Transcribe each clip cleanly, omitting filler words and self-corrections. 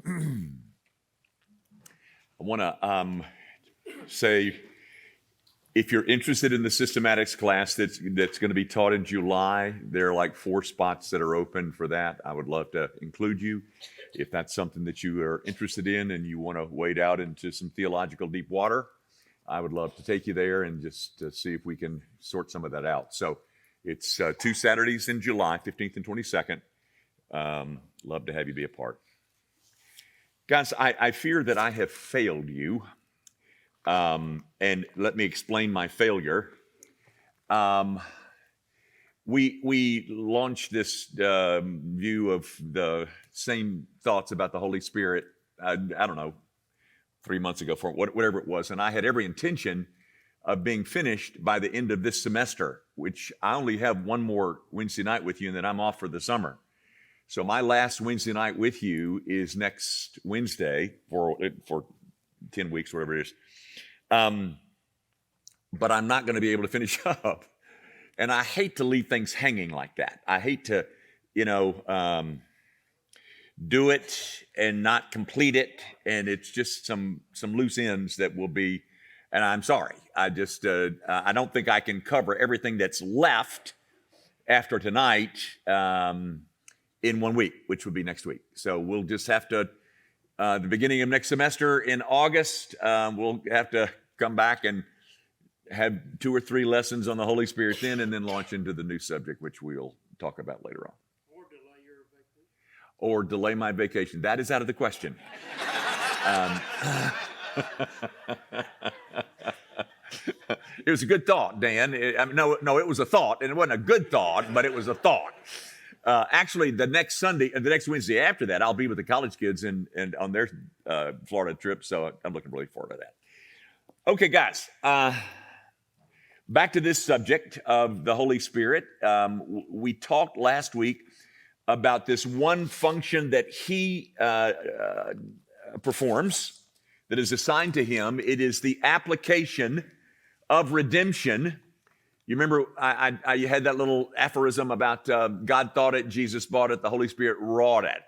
I want to say, if you're interested in the systematics class that's going to be taught in July, there are like 4 spots that are open for that. I would love to include you. If that's something that you are interested in and you want to wade out into some theological deep water, I would love to take you there and just see if we can sort some of that out. So it's 2 Saturdays in July, 15th and 22nd. Love to have you be a part. Guys, I fear that I have failed you. And let me explain my failure. We launched this view of the same thoughts about the Holy Spirit, I don't know, 3 months ago, for whatever it was. And I had every intention of being finished by the end of this semester, which I only have one more Wednesday night with you, and then I'm off for the summer. So my last Wednesday night with you is next Wednesday for 10 weeks, whatever it is. But I'm not going to be able to finish up. And I hate to leave things hanging like that. I hate to, do it and not complete it. And it's just some loose ends that will be, and I'm sorry. I just, I don't think I can cover everything that's left after tonight, in 1 week, which would be next week. So we'll just have to, the beginning of next semester in August, we'll have to come back and have 2 or 3 lessons on the Holy Spirit then, and then launch into the new subject, which we'll talk about later on. Or delay your vacation. Or delay my vacation. That is out of the question. It was a good thought, Dan. No, it was a thought, and it wasn't a good thought, but it was a thought. Actually, the next Wednesday after that, I'll be with the college kids and on their Florida trip, so I'm looking really forward to that. Okay, guys, back to this subject of the Holy Spirit. We talked last week about this one function that He performs that is assigned to Him. It is the application of redemption. You remember I had that little aphorism about God thought it, Jesus bought it, the Holy Spirit wrought it.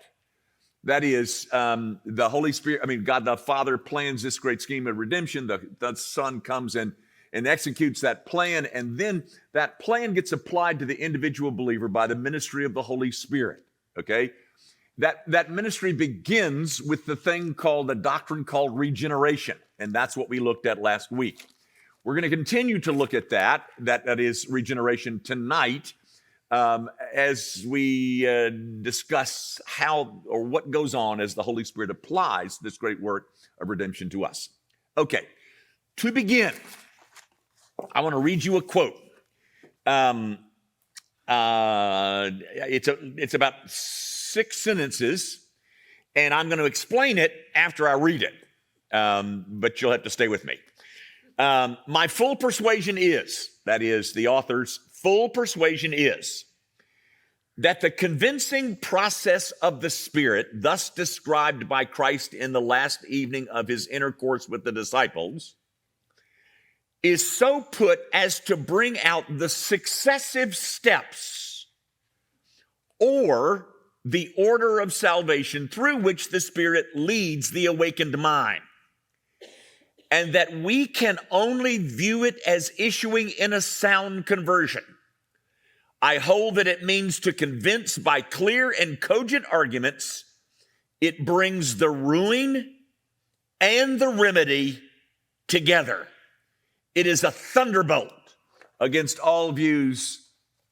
That is, the Holy Spirit, God the Father plans this great scheme of redemption. The Son comes and executes that plan, and then that plan gets applied to the individual believer by the ministry of the Holy Spirit, okay? That ministry begins with the doctrine called regeneration, and that's what we looked at last week. We're going to continue to look at that is regeneration tonight, as we discuss how or what goes on as the Holy Spirit applies this great work of redemption to us. Okay, to begin, I want to read you a quote. It's about 6 sentences, and I'm going to explain it after I read it, but you'll have to stay with me. My full persuasion is, that is, the author's full persuasion is, that the convincing process of the Spirit, thus described by Christ in the last evening of His intercourse with the disciples, is so put as to bring out the successive steps or the order of salvation through which the Spirit leads the awakened mind, and that we can only view it as issuing in a sound conversion. I hold that it means to convince by clear and cogent arguments. It brings the ruin and the remedy together. It is a thunderbolt against all views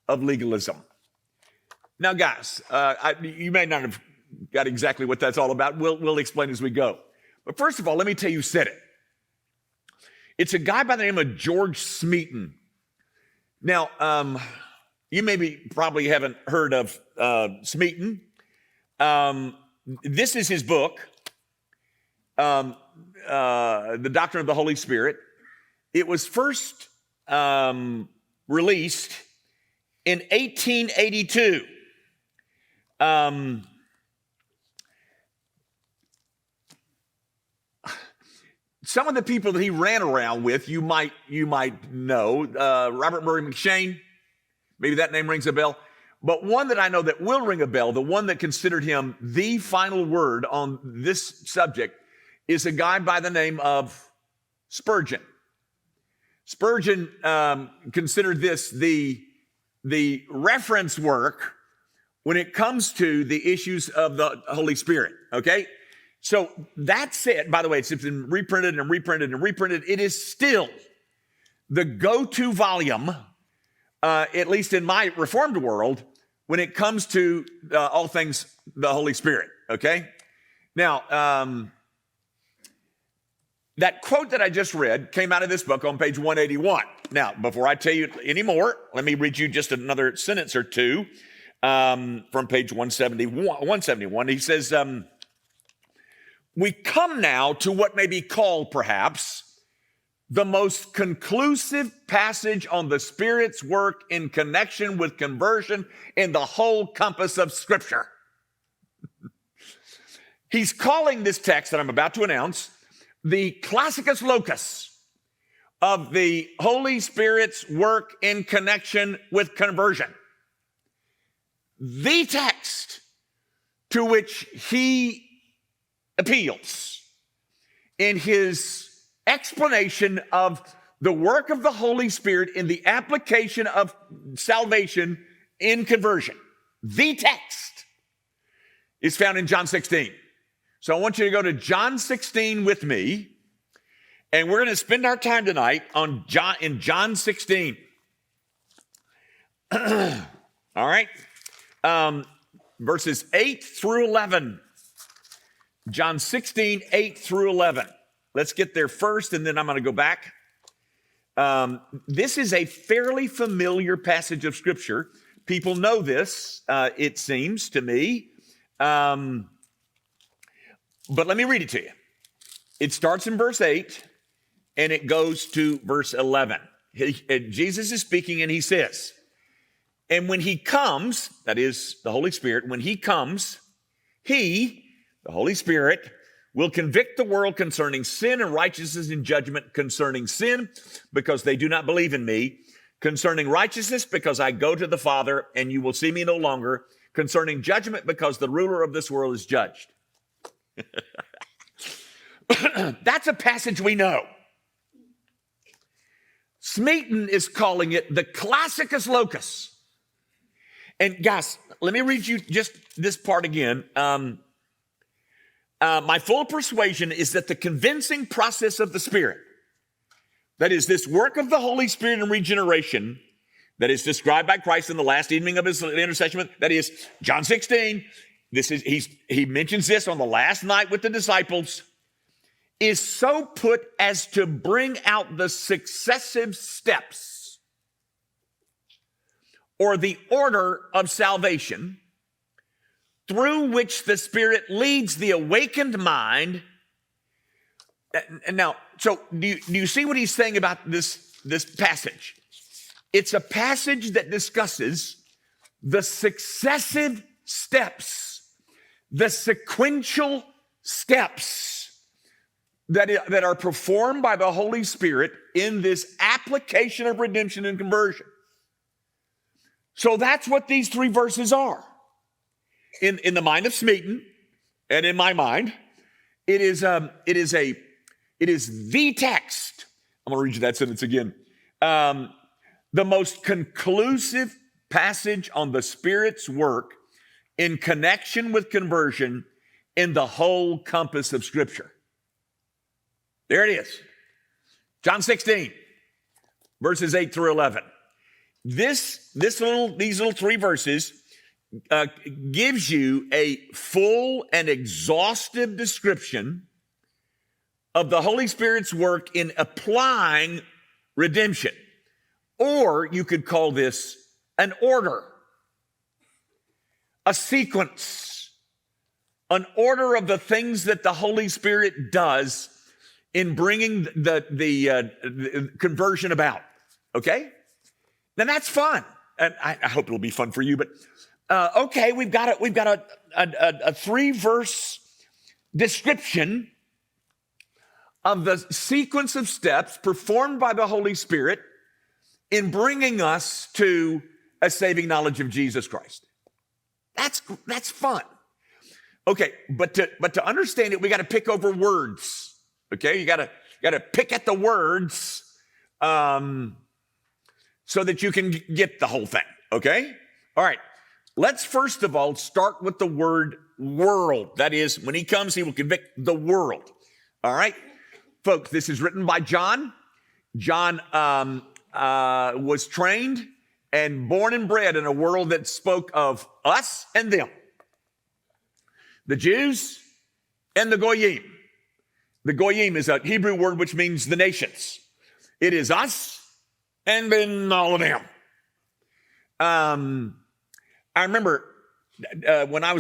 of legalism. Now, guys, you may not have got exactly what that's all about. We'll explain as we go. But first of all, let me tell you who said it. It's a guy by the name of George Smeaton. Now, you probably haven't heard of Smeaton. This is his book, The Doctrine of the Holy Spirit. It was first released in 1882. Some of the people that he ran around with, you might know. Robert Murray McCheyne, maybe that name rings a bell. But one that I know that will ring a bell, the one that considered him the final word on this subject, is a guy by the name of Spurgeon. Spurgeon considered this the reference work when it comes to the issues of the Holy Spirit, okay? So that said, by the way, it's been reprinted and reprinted and reprinted. It is still the go-to volume, at least in my Reformed world, when it comes to all things the Holy Spirit, okay? Now, that quote that I just read came out of this book on page 181. Now, before I tell you any more, let me read you just another sentence or two from page 171. He says, we come now to what may be called, perhaps, the most conclusive passage on the Spirit's work in connection with conversion in the whole compass of Scripture. He's calling this text that I'm about to announce the classicus locus of the Holy Spirit's work in connection with conversion. The text to which he appeals in his explanation of the work of the Holy Spirit in the application of salvation in conversion. The text is found in John 16. So I want you to go to John 16 with me, and we're going to spend our time tonight in John 16. All right. Verses 8 through 11. John 16, 8 through 11. Let's get there first, and then I'm going to go back. This is a fairly familiar passage of Scripture. People know this, it seems to me. But let me read it to you. It starts in verse 8, and it goes to verse 11. Jesus is speaking, and he says, and when he comes, that is the Holy Spirit, when he comes, he, the Holy Spirit, will convict the world concerning sin and righteousness and judgment, concerning sin because they do not believe in me, concerning righteousness because I go to the Father and you will see me no longer, concerning judgment because the ruler of this world is judged. That's a passage we know. Smeaton is calling it the classicus locus. And guys, let me read you just this part again. My full persuasion is that the convincing process of the Spirit, that is this work of the Holy Spirit in regeneration, that is described by Christ in the last evening of his intercession, that is John 16, he mentions this on the last night with the disciples, is so put as to bring out the successive steps or the order of salvation through which the Spirit leads the awakened mind. And now, so do you see what he's saying about this passage? It's a passage that discusses the successive steps, the sequential steps that are performed by the Holy Spirit in this application of redemption and conversion. So that's what these three verses are. In the mind of Smeaton and in my mind, it is the text. I'm going to read you that sentence again. The most conclusive passage on the Spirit's work in connection with conversion in the whole compass of Scripture. There it is. John 16, verses 8 through 11. These little three verses gives you a full and exhaustive description of the Holy Spirit's work in applying redemption. Or you could call this an order, a sequence, an order of the things that the Holy Spirit does in bringing the conversion about. Okay? Now that's fun. And I hope it'll be fun for you, but okay, we've got a 3-verse description of the sequence of steps performed by the Holy Spirit in bringing us to a saving knowledge of Jesus Christ. That's fun. Okay, but to understand it, we got to pick over words. Okay, you got to pick at the words so that you can get the whole thing. Okay, all right. Let's first of all start with the word world. That is, when he comes, he will convict the world. All right, folks. This is written by John. John was trained and born and bred in a world that spoke of us and them. The Jews and the Goyim. The Goyim is a Hebrew word which means the nations. It is us and then all of them. I remember when I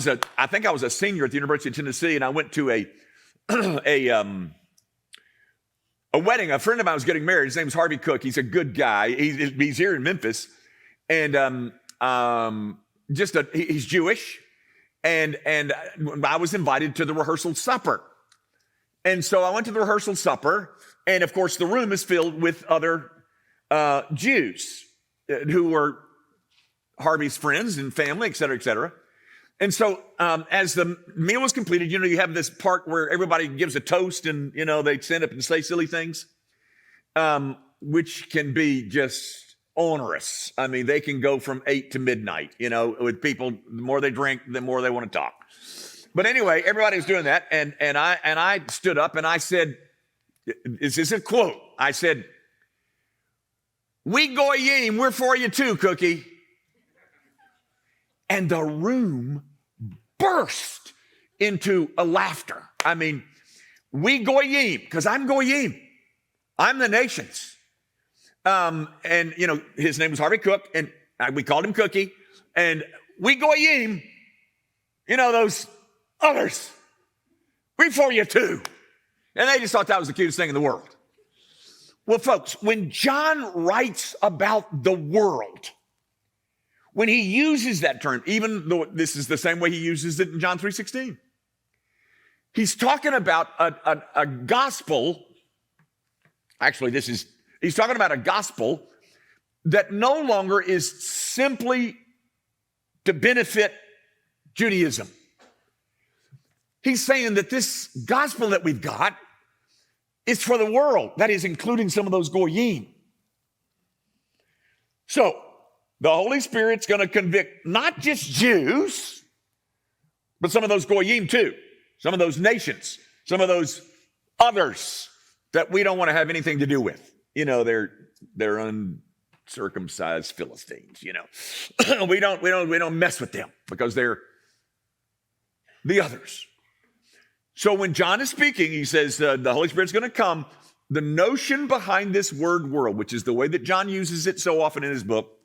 think I was a senior at the University of Tennessee, and I went to a wedding. A friend of mine was getting married. His name is Harvey Cook. He's a good guy. He's here in Memphis, and he's Jewish. And I was invited to the rehearsal supper. And so I went to the rehearsal supper, and of course the room is filled with other Jews who were Harvey's friends and family, et cetera, et cetera. And so as the meal was completed, you have this part where everybody gives a toast and, they stand up and say silly things, which can be just onerous. I mean, they can go from 8 to midnight, with people. The more they drink, the more they want to talk. But anyway, everybody was doing that. And I stood up and I said, this is a quote. I said, "We Goyim, we're for you too, Cookie." And the room burst into a laughter. I mean, we Goyim, because I'm Goyim. I'm the nations. And, his name was Harvey Cook, and we called him Cookie. And we Goyim, those others, we for you too. And they just thought that was the cutest thing in the world. Well, folks, when John writes about the world, when he uses that term, even though this is the same way he uses it in John 3:16, he's talking about a gospel. Actually, he's talking about a gospel that no longer is simply to benefit Judaism. He's saying that this gospel that we've got is for the world. That is including some of those Goyim. So the Holy Spirit's going to convict not just Jews, but some of those Goyim too. Some of those nations, some of those others that we don't want to have anything to do with. They're uncircumcised Philistines, we don't mess with them because they're the others. So when John is speaking, he says the Holy Spirit's going to come. The notion behind this word world, which is the way that John uses it so often in his book,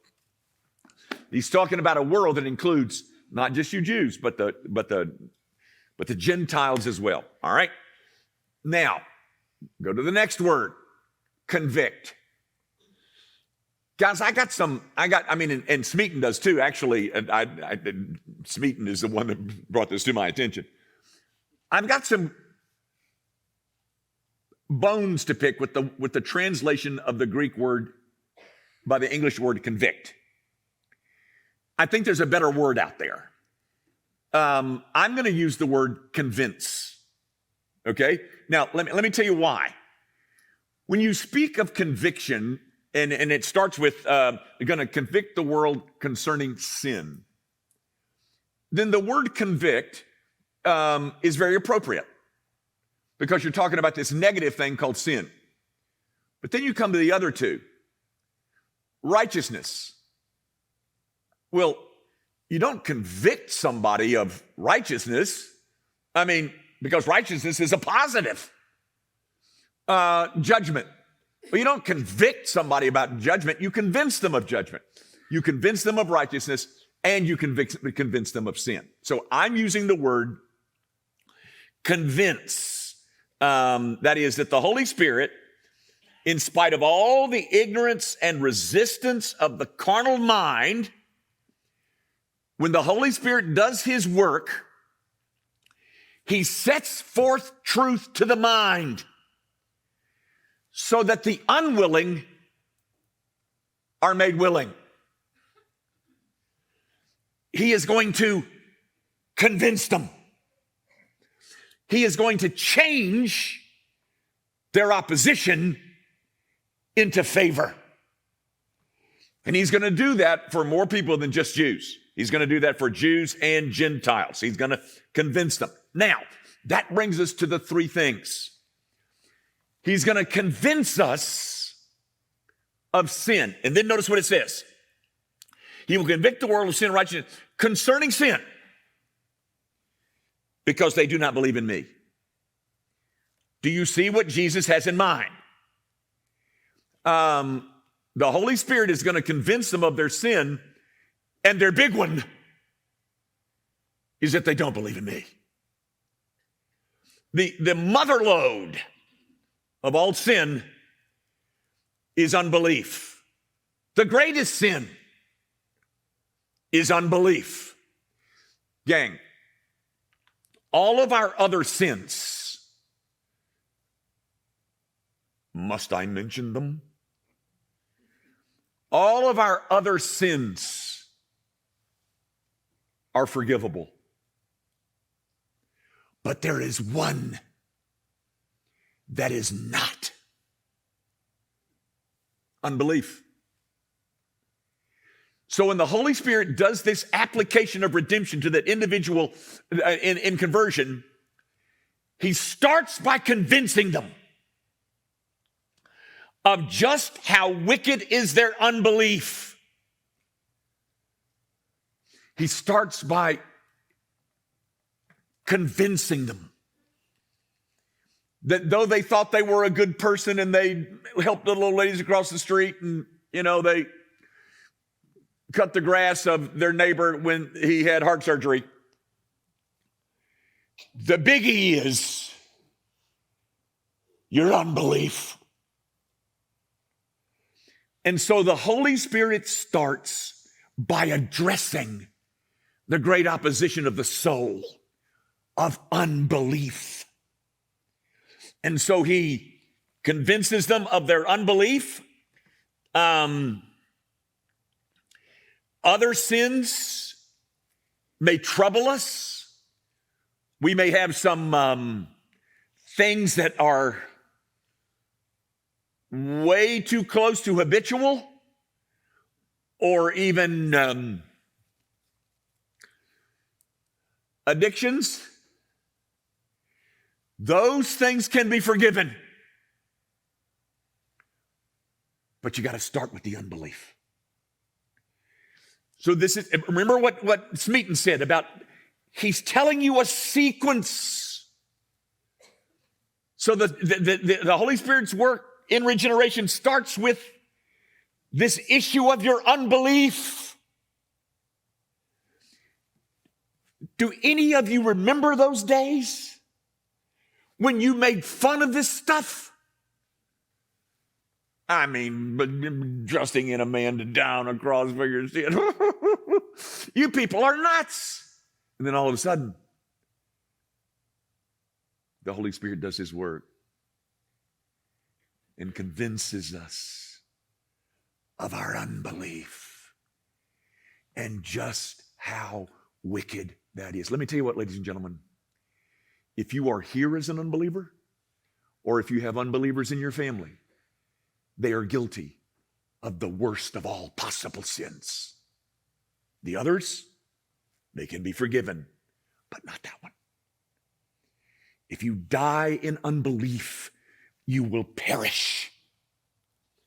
he's talking about a world that includes not just you Jews, but the Gentiles as well. All right. Now, go to the next word, convict. Guys, and Smeaton does too. Actually, Smeaton is the one that brought this to my attention. I've got some bones to pick with the translation of the Greek word by the English word convict. I think there's a better word out there. I'm going to use the word convince. Okay? Now, let me tell you why. When you speak of conviction, and it starts with you're going to convict the world concerning sin, then the word convict is very appropriate because you're talking about this negative thing called sin. But then you come to the other two. Righteousness. Well, you don't convict somebody of righteousness. Because righteousness is a positive. Judgment. Well, you don't convict somebody about judgment. You convince them of judgment. You convince them of righteousness, and you convince them of sin. So I'm using the word convince. That is, that the Holy Spirit, in spite of all the ignorance and resistance of the carnal mind, when the Holy Spirit does his work, he sets forth truth to the mind so that the unwilling are made willing. he is going to convince them. He is going to change their opposition into favor. And he's going to do that for more people than just Jews. He's going to do that for Jews and Gentiles. He's going to convince them. Now, that brings us to the three things. He's going to convince us of sin. And then notice what it says. He will convict the world of sin and righteousness concerning sin, because they do not believe in me. Do you see what Jesus has in mind? The Holy Spirit is going to convince them of their sin, and their big one is that they don't believe in me. The mother lode of all sin is unbelief. The greatest sin is unbelief. Gang, all of our other sins, must I mention them? All of our other sins are forgivable. But there is one that is not. Unbelief. So when the Holy Spirit does this application of redemption to that individual in conversion, he starts by convincing them of just how wicked is their unbelief. He starts by convincing them that though they thought they were a good person and they helped the little ladies across the street and, they cut the grass of their neighbor when he had heart surgery, the biggie is your unbelief. And so the Holy Spirit starts by addressing the great opposition of the soul of unbelief. And so he convinces them of their unbelief. Other sins may trouble us. We may have some things that are way too close to habitual, or even addictions. Those things can be forgiven. But you got to start with the unbelief. So this is, remember what Smeaton said about, he's telling you a sequence. So the Holy Spirit's work in regeneration starts with this issue of your unbelief. Do any of you remember those days when you made fun of this stuff? I mean, trusting in a man to down a cross for your sin. You people are nuts. And then all of a sudden, the Holy Spirit does his work and convinces us of our unbelief and just how wicked that is. Let me tell you what, ladies and gentlemen, if you are here as an unbeliever, or if you have unbelievers in your family, they are guilty of the worst of all possible sins. The others, they can be forgiven, but not that one. If you die in unbelief, you will perish.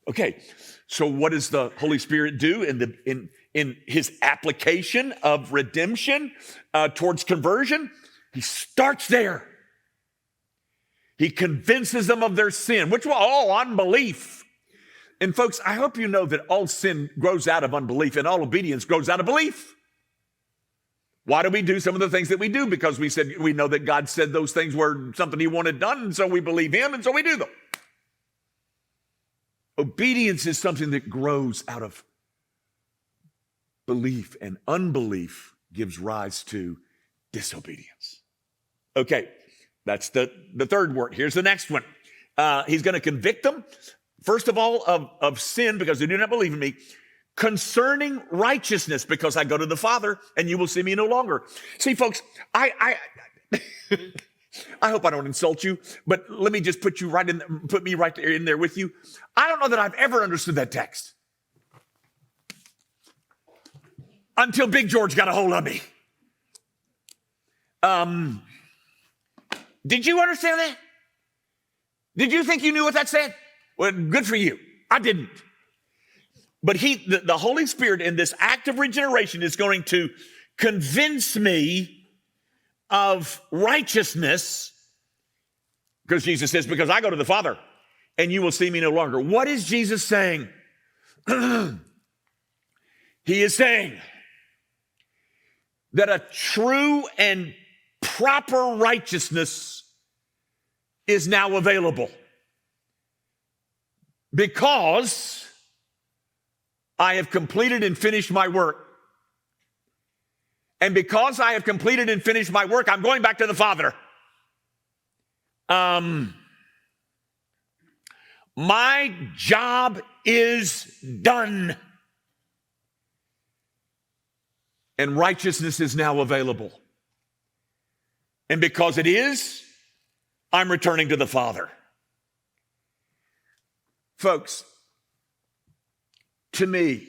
Okay, so what does the Holy Spirit do in his application of redemption towards conversion? He starts there. He convinces them of their sin, which was all unbelief. And folks, I hope you know that all sin grows out of unbelief and all obedience grows out of belief. Why do we do some of the things that we do? Because we know that God said those things were something he wanted done, and so we believe him, and so we do them. Obedience is something that grows out of belief, and unbelief gives rise to disobedience. Okay, that's the third word. Here's the next one. He's going to convict them, first of all, of sin, because they do not believe in me, concerning righteousness, because I go to the Father and you will see me no longer. See, folks, I hope I don't insult you, but let me just put me right there in there with you. I don't know that I've ever understood that text until Big George got a hold of me. Did you understand that? Did you think you knew what that said? Well, good for you. I didn't. But the Holy Spirit in this act of regeneration is going to convince me of righteousness, because Jesus says, because I go to the Father and you will see me no longer. What is Jesus saying? He is saying that a true and proper righteousness is now available because I have completed and finished my work. And because I have completed and finished my work, I'm going back to the Father. My job is done. And righteousness is now available. And because it is, I'm returning to the Father. Folks, to me,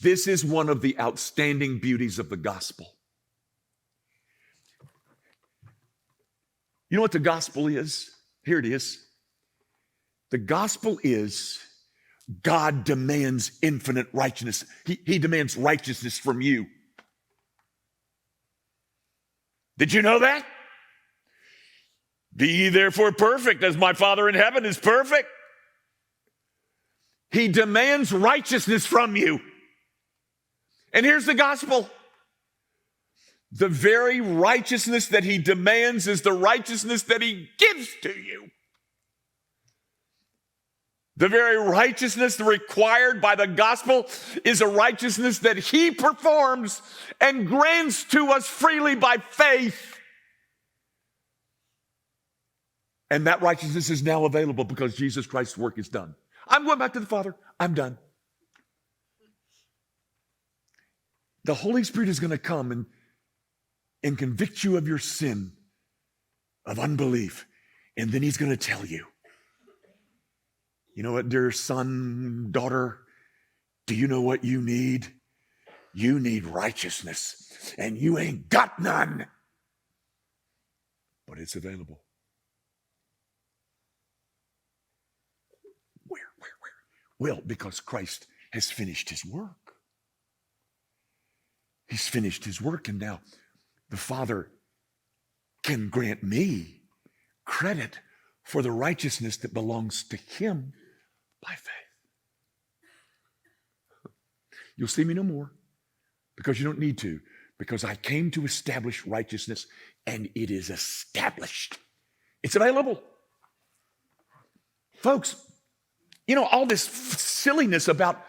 this is one of the outstanding beauties of the gospel. You know what the gospel is? Here it is. The gospel is God demands infinite righteousness. He demands righteousness from you. Did you know that? Be ye therefore perfect as my Father in heaven is perfect. He demands righteousness from you. And here's the gospel. The very righteousness that he demands is the righteousness that he gives to you. The very righteousness required by the gospel is a righteousness that he performs and grants to us freely by faith. And that righteousness is now available because Jesus Christ's work is done. I'm going back to the Father. I'm done. The Holy Spirit is going to come and convict you of your sin, of unbelief. And then he's going to tell you, you know what, dear son, daughter, do you know what you need? You need righteousness, and you ain't got none. But it's available. Where? Well, because Christ has finished his work. He's finished his work, and now the Father can grant me credit for the righteousness that belongs to him by faith. You'll see me no more because you don't need to, because I came to establish righteousness, and it is established. It's available. Folks, you know, all this silliness about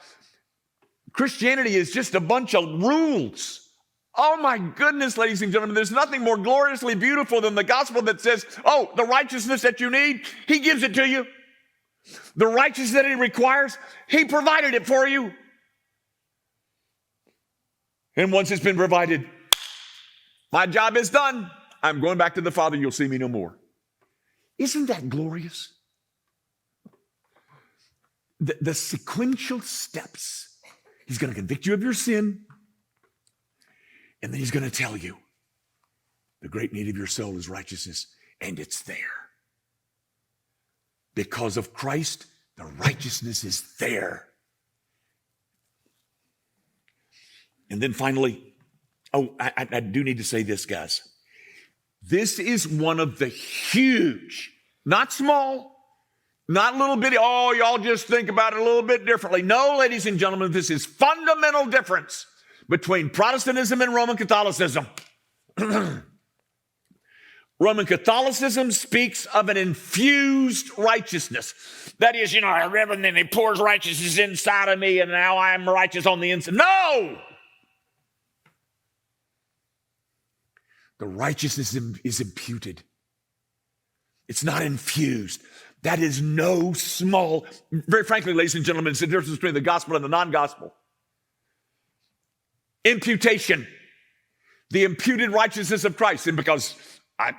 Christianity is just a bunch of rules. Oh my goodness, ladies and gentlemen, there's nothing more gloriously beautiful than the gospel that says, oh, the righteousness that you need, he gives it to you. The righteousness that he requires, he provided it for you. And once it's been provided, my job is done. I'm going back to the Father. You'll see me no more. Isn't that glorious? The sequential steps. He's going to convict you of your sin, and then he's going to tell you the great need of your soul is righteousness, and it's there. Because of Christ, the righteousness is there. And then finally, I do need to say this, guys. This is one of the huge, not small, not little bitty, oh, y'all just think about it a little bit differently. No, ladies and gentlemen, this is fundamental difference between Protestantism and Roman Catholicism. Roman Catholicism speaks of an infused righteousness. That is, you know, and then he pours righteousness inside of me, and now I am righteous on the inside. No! The righteousness is imputed. It's not infused. That is no small, very frankly, ladies and gentlemen, it's the difference between the gospel and the non-gospel. Imputation, the imputed righteousness of Christ. And because I've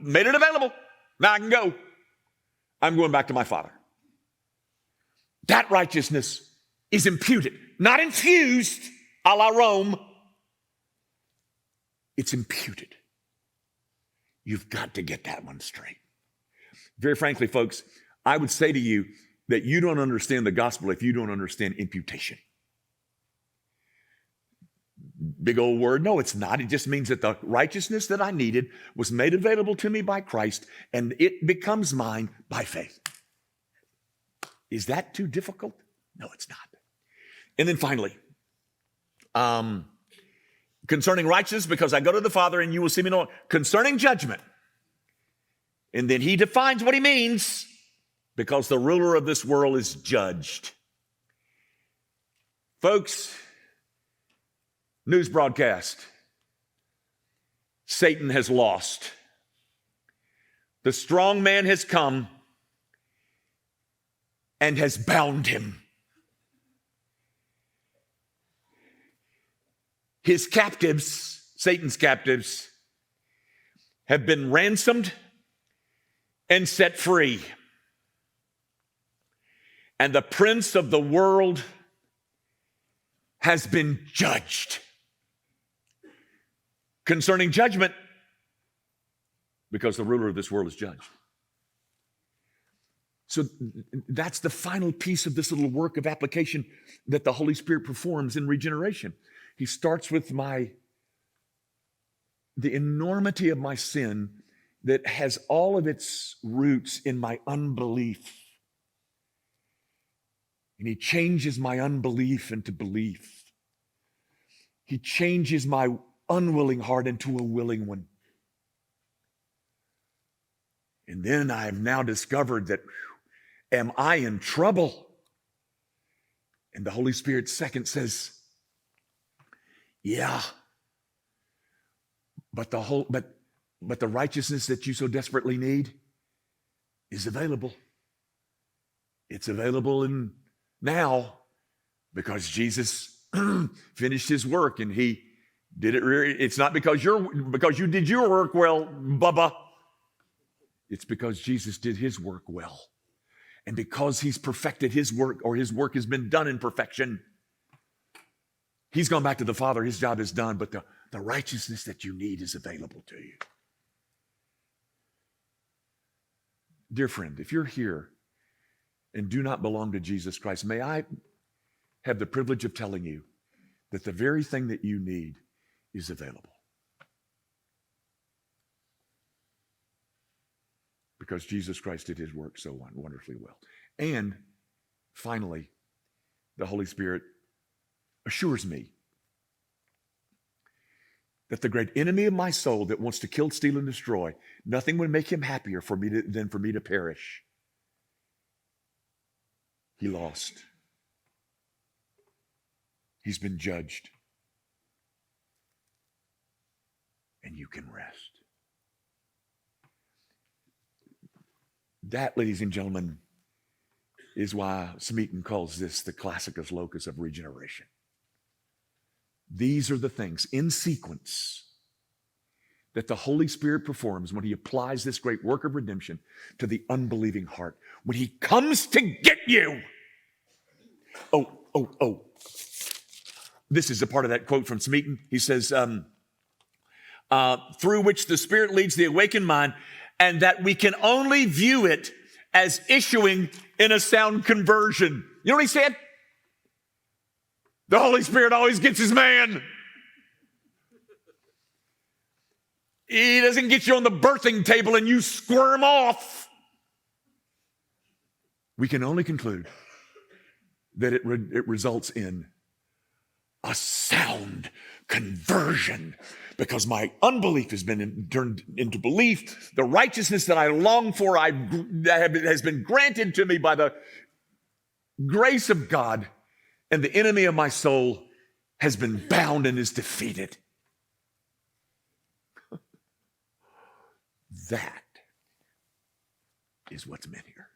made it available, now I can go. I'm going back to my Father. That righteousness is imputed, not infused a la Rome. It's imputed. You've got to get that one straight. Very frankly, folks, I would say to you that you don't understand the gospel if you don't understand imputation. Big old word. No, it's not. It just means that the righteousness that I needed was made available to me by Christ, and it becomes mine by faith. Is that too difficult? No, it's not. And then finally, concerning righteousness, because I go to the Father and you will see me no more. Concerning judgment. And then he defines what he means, because the ruler of this world is judged. Folks, news broadcast. Satan has lost. The strong man has come and has bound him. His captives, Satan's captives, have been ransomed and set free. And the prince of the world has been judged. Concerning judgment, because the ruler of this world is judged. So that's the final piece of this little work of application that the Holy Spirit performs in regeneration. He starts with the enormity of my sin that has all of its roots in my unbelief. And he changes my unbelief into belief. He changes my unwilling heart into a willing one. And then I have now discovered that, am I in trouble? And the Holy Spirit second says, yeah, but the righteousness that you so desperately need is available. It's available now because Jesus finished his work and he did it. It's not because you did your work well, Bubba. It's because Jesus did his work well. And because he's perfected his work, or his work has been done in perfection, he's gone back to the Father. His job is done, but the righteousness that you need is available to you. Dear friend, if you're here and do not belong to Jesus Christ, may I have the privilege of telling you that the very thing that you need is available. Because Jesus Christ did his work so wonderfully well. And finally, the Holy Spirit assures me that the great enemy of my soul that wants to kill, steal, and destroy, nothing would make him happier than for me to perish. He lost. He's been judged. And you can rest. That, ladies and gentlemen, is why Smeaton calls this the classicus locus of regeneration. These are the things in sequence that the Holy Spirit performs when he applies this great work of redemption to the unbelieving heart. When he comes to get you. Oh. This is a part of that quote from Smeaton. He says, through which the Spirit leads the awakened mind, and that we can only view it as issuing in a sound conversion. You know what he said? The Holy Spirit always gets his man. He doesn't get you on the birthing table and you squirm off. We can only conclude that it results in a sound conversion, because my unbelief has been turned into belief. The righteousness that I long for has been granted to me by the grace of God, and the enemy of my soul has been bound and is defeated. That is what's meant here.